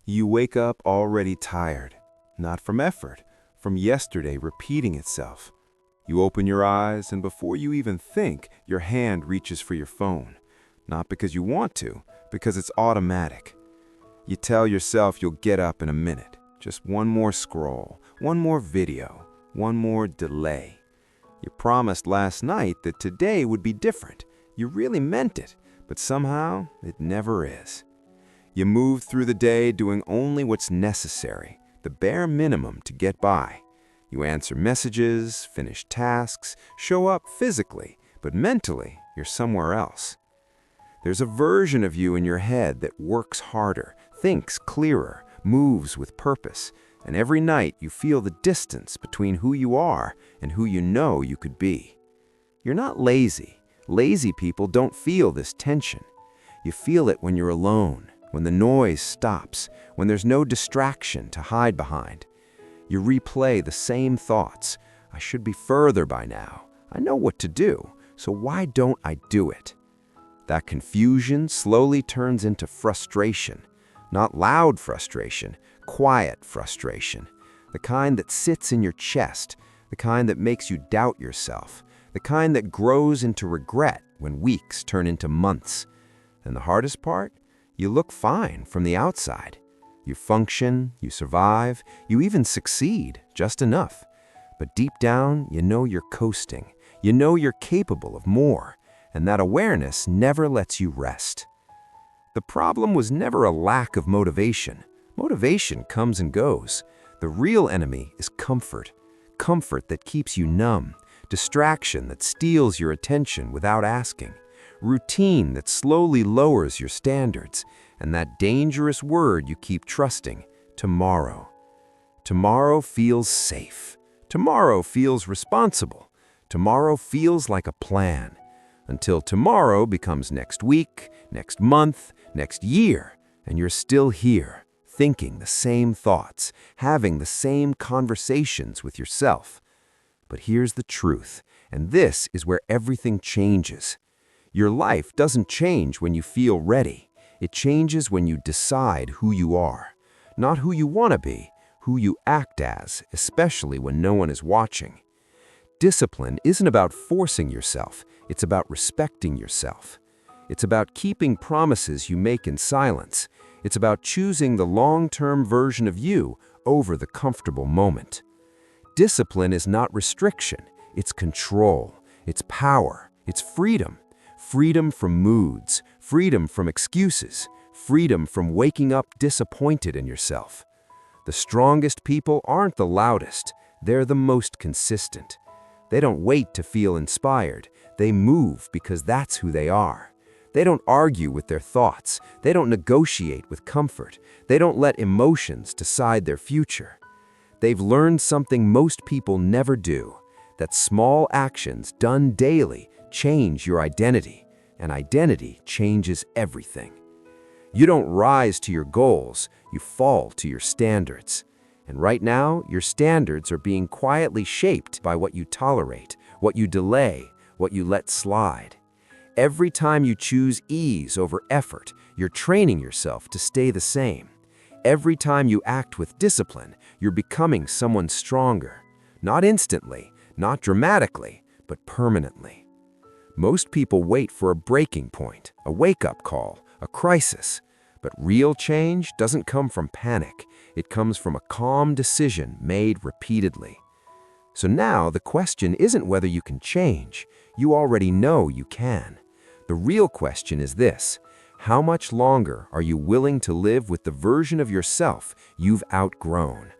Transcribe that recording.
You wake up already tired, not from effort, from yesterday repeating itself. You open your eyes, and before you even think, your hand reaches for your phone. Not because you want to, because it's automatic. You tell yourself you'll get up in a minute. Just one more scroll, one more video, one more delay. You promised last night that today would be different. You really meant it, but somehow it never is. You move through the day doing only what's necessary, the bare minimum to get by. You answer messages, finish tasks, show up physically, but mentally, you're somewhere else. There's a version of you in your head that works harder, thinks clearer, moves with purpose, and every night you feel the distance between who you are and who you know you could be. You're not lazy. Lazy people don't feel this tension. You feel it when you're alone, when the noise stops, when there's no distraction to hide behind. You replay the same thoughts. I should be further by now. I know what to do, so why don't I do it? That confusion slowly turns into frustration. Not loud frustration, quiet frustration. The kind that sits in your chest, the kind that makes you doubt yourself, the kind that grows into regret when weeks turn into months. And the hardest part? You look fine from the outside. You function, you survive, you even succeed just enough. But deep down, you know you're coasting. You know you're capable of more, and that awareness never lets you rest. The problem was never a lack of motivation. Motivation comes and goes. The real enemy is comfort. Comfort that keeps you numb. Distraction that steals your attention without asking. Routine that slowly lowers your standards. And that dangerous word you keep trusting, tomorrow. Tomorrow feels safe. Tomorrow feels responsible. Tomorrow feels like a plan. Until tomorrow becomes next week, next month, next year, and you're still here, thinking the same thoughts, having the same conversations with yourself. But here's the truth, and this is where everything changes. Your life doesn't change when you feel ready. It changes when you decide who you are. Not who you want to be, who you act as, especially when no one is watching. Discipline isn't about forcing yourself, it's about respecting yourself. It's about keeping promises you make in silence. It's about choosing the long-term version of you over the comfortable moment. Discipline is not restriction, it's control, it's power, it's freedom. Freedom from moods, freedom from excuses, freedom from waking up disappointed in yourself. The strongest people aren't the loudest, they're the most consistent. They don't wait to feel inspired, they move because that's who they are. They don't argue with their thoughts, they don't negotiate with comfort, they don't let emotions decide their future. They've learned something most people never do, that small actions done daily change your identity, and identity changes everything. You don't rise to your goals, you fall to your standards. And right now, your standards are being quietly shaped by what you tolerate, what you delay, what you let slide. Every time you choose ease over effort, you're training yourself to stay the same. Every time you act with discipline, you're becoming someone stronger. Not instantly, not dramatically, but permanently. Most people wait for a breaking point, a wake-up call, a crisis. But real change doesn't come from panic. It comes from a calm decision made repeatedly. So now the question isn't whether you can change. You already know you can. The real question is this: how much longer are you willing to live with the version of yourself you've outgrown?